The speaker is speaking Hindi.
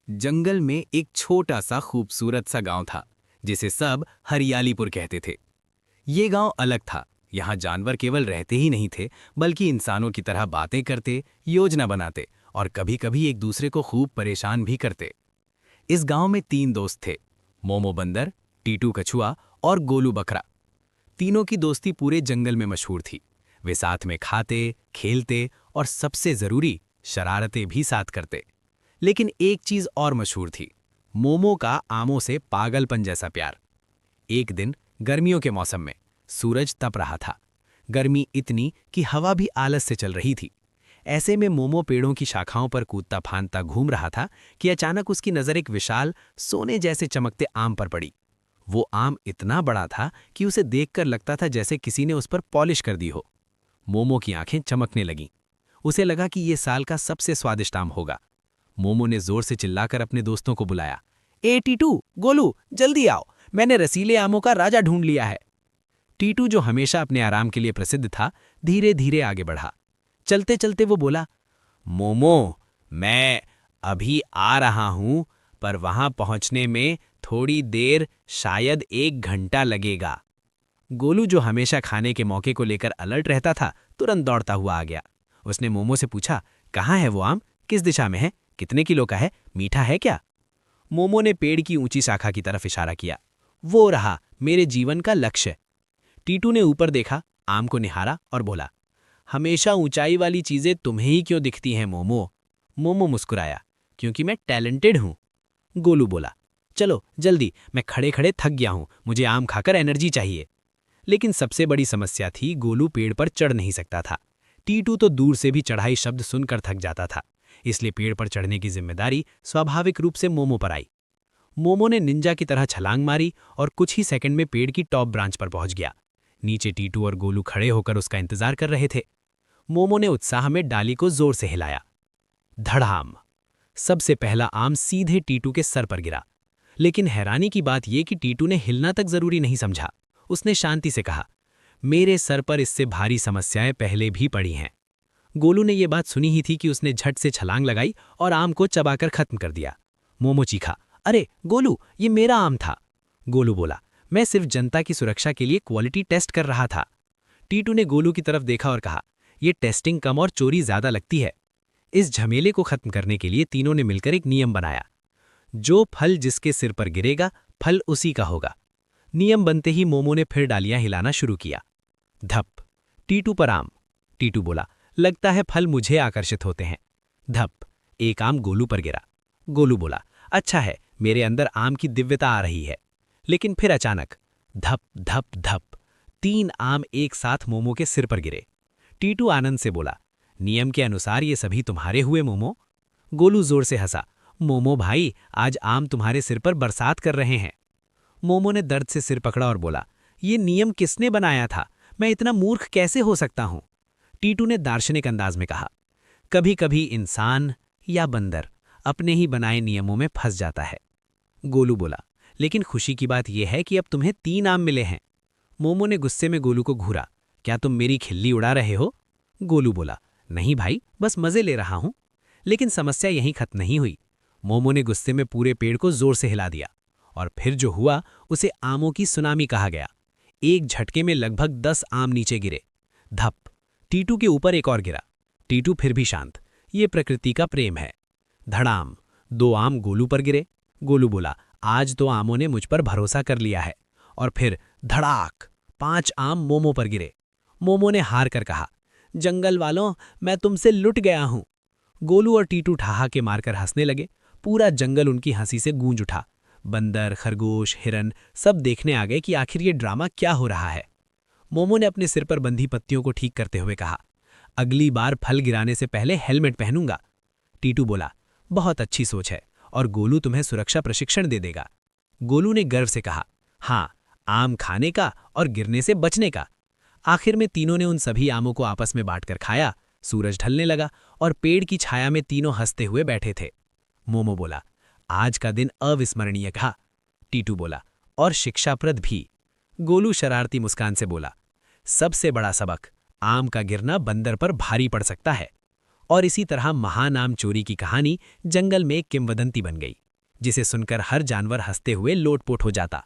जंगल में एक छोटा सा खूबसूरत सा गांव था जिसे सब हरियालीपुर कहते थे। ये गांव अलग था। यहाँ जानवर केवल रहते ही नहीं थे, बल्कि इंसानों की तरह बातें करते, योजना बनाते और कभी-कभी एक दूसरे को खूब परेशान भी करते। इस गांव में 3 दोस्त थे, मोमो बंदर, टीटू कछुआ और गोलू बकरा। तीनों की दोस्ती पूरे जंगल में मशहूर थी। वे साथ में खाते, खेलते और सबसे जरूरी शरारतें भी साथ करते। लेकिन एक चीज और मशहूर थी, मोमो का आमों से पागलपन जैसा प्यार। एक दिन गर्मियों के मौसम में सूरज तप रहा था। गर्मी इतनी कि हवा भी आलस से चल रही थी। ऐसे में मोमो पेड़ों की शाखाओं पर कूदता फांदता घूम रहा था कि अचानक उसकी नजर एक विशाल सोने जैसे चमकते आम पर पड़ी। वो आम इतना बड़ा था कि उसे देखकर लगता था जैसे किसी ने उस पर पॉलिश कर दी हो। मोमो की आंखें चमकने लगीं। उसे लगा कि ये साल का सबसे स्वादिष्ट आम होगा। मोमो ने जोर से चिल्लाकर अपने दोस्तों को बुलाया, ए टीटू, गोलू, जल्दी आओ, मैंने रसीले आमों का राजा ढूंढ लिया है। टीटू, जो हमेशा अपने आराम के लिए प्रसिद्ध था, धीरे धीरे आगे बढ़ा। चलते चलते वो बोला, मोमो, मैं अभी आ रहा हूं, पर वहां पहुंचने में थोड़ी देर, शायद 1 घंटा लगेगा। गोलू, जो हमेशा खाने के मौके को लेकर अलर्ट रहता था, तुरंत दौड़ता हुआ आ गया। उसने मोमो से पूछा, कहाँ है वो आम, किस दिशा में है, कितने किलो का है, मीठा है क्या? मोमो ने पेड़ की ऊंची शाखा की तरफ इशारा किया। वो रहा मेरे जीवन का लक्ष्य। टीटू ने ऊपर देखा, आम को निहारा और बोला, हमेशा ऊंचाई वाली चीजें तुम्हें ही क्यों दिखती हैं मोमो? मोमो मुस्कुराया, क्योंकि मैं टैलेंटेड हूं। गोलू बोला, चलो जल्दी, मैं खड़े खड़े थक गया हूं, मुझे आम खाकर एनर्जी चाहिए। लेकिन सबसे बड़ी समस्या थी, गोलू पेड़ पर चढ़ नहीं सकता था। टीटू तो दूर से भी चढ़ाई शब्द सुनकर थक जाता था। इसलिए पेड़ पर चढ़ने की जिम्मेदारी स्वाभाविक रूप से मोमो पर आई। मोमो ने निंजा की तरह छलांग मारी और कुछ ही सेकंड में पेड़ की टॉप ब्रांच पर पहुंच गया। नीचे टीटू और गोलू खड़े होकर उसका इंतजार कर रहे थे। मोमो ने उत्साह में डाली को जोर से हिलाया। धड़ाम! सबसे पहला आम सीधे टीटू के सर पर गिरा। लेकिन हैरानी की बात यह कि टीटू ने हिलना तक जरूरी नहीं समझा। उसने शांति से कहा, मेरे सर पर इससे भारी समस्याएं पहले भी पड़ी हैं। गोलू ने यह बात सुनी ही थी कि उसने झट से छलांग लगाई और आम को चबाकर खत्म कर दिया। मोमो चीखा, अरे गोलू, ये मेरा आम था। गोलू बोला, मैं सिर्फ जनता की सुरक्षा के लिए क्वालिटी टेस्ट कर रहा था। टीटू ने गोलू की तरफ देखा और कहा, यह टेस्टिंग कम और चोरी ज्यादा लगती है। इस झमेले को खत्म करने के लिए तीनों ने मिलकर एक नियम बनाया, जो फल जिसके सिर पर गिरेगा, फल उसी का होगा। नियम बनते ही मोमो ने फिर डालियां हिलाना शुरू किया। धप! टीटू पर आम। टीटू बोला, लगता है फल मुझे आकर्षित होते हैं। धप! एक आम गोलू पर गिरा। गोलू बोला, अच्छा है, मेरे अंदर आम की दिव्यता आ रही है। लेकिन फिर अचानक धप धप धप 3 आम एक साथ मोमो के सिर पर गिरे। टीटू आनंद से बोला, नियम के अनुसार ये सभी तुम्हारे हुए मोमो। गोलू जोर से हंसा, मोमो भाई, आज आम तुम्हारे सिर पर बरसात कर रहे हैं। मोमो ने दर्द से सिर पकड़ा और बोला, ये नियम किसने बनाया था, मैं इतना मूर्ख कैसे हो सकता हूं? टीटू ने दार्शनिक अंदाज में कहा, कभी कभी इंसान या बंदर अपने ही बनाए नियमों में फंस जाता है। गोलू बोला, लेकिन खुशी की बात यह है कि अब तुम्हें 3 आम मिले हैं। मोमो ने गुस्से में गोलू को घूरा, क्या तुम मेरी खिल्ली उड़ा रहे हो? गोलू बोला, नहीं भाई, बस मजे ले रहा हूं। लेकिन समस्या यहीं खत्म नहीं हुई। मोमो ने गुस्से में पूरे पेड़ को जोर से हिला दिया और फिर जो हुआ उसे आमों की सुनामी कहा गया। एक झटके में लगभग 10 आम नीचे गिरे। धप! टीटू के ऊपर एक और गिरा। टीटू फिर भी शांत, ये प्रकृति का प्रेम है। धड़ाम! 2 आम गोलू पर गिरे। गोलू बोला, आज तो आमों ने मुझ पर भरोसा कर लिया है। और फिर धड़ाक! 5 आम मोमो पर गिरे। मोमो ने हार कर कहा, जंगल वालों, मैं तुमसे लुट गया हूं। गोलू और टीटू ठहाके मारकर हंसने लगे। पूरा जंगल उनकी हंसी से गूंज उठा। बंदर, खरगोश, हिरन सब देखने आ गए कि आखिर ये ड्रामा क्या हो रहा है। मोमो ने अपने सिर पर बंधी पत्तियों को ठीक करते हुए कहा, अगली बार फल गिराने से पहले हेलमेट पहनूंगा। टीटू बोला, बहुत अच्छी सोच है, और गोलू तुम्हें सुरक्षा प्रशिक्षण दे देगा। गोलू ने गर्व से कहा, हाँ, आम खाने का और गिरने से बचने का। आखिर में तीनों ने उन सभी आमों को आपस में बांटकर खाया। सूरज ढलने लगा और पेड़ की छाया में तीनों हंसते हुए बैठे थे। मोमो बोला, आज का दिन अविस्मरणीय था। टीटू बोला, और शिक्षाप्रद भी। गोलू शरारती मुस्कान से बोला, सबसे बड़ा सबक, आम का गिरना बंदर पर भारी पड़ सकता है। और इसी तरह महानाम चोरी की कहानी जंगल में एक किंवदंती बन गई, जिसे सुनकर हर जानवर हंसते हुए लोटपोट हो जाता।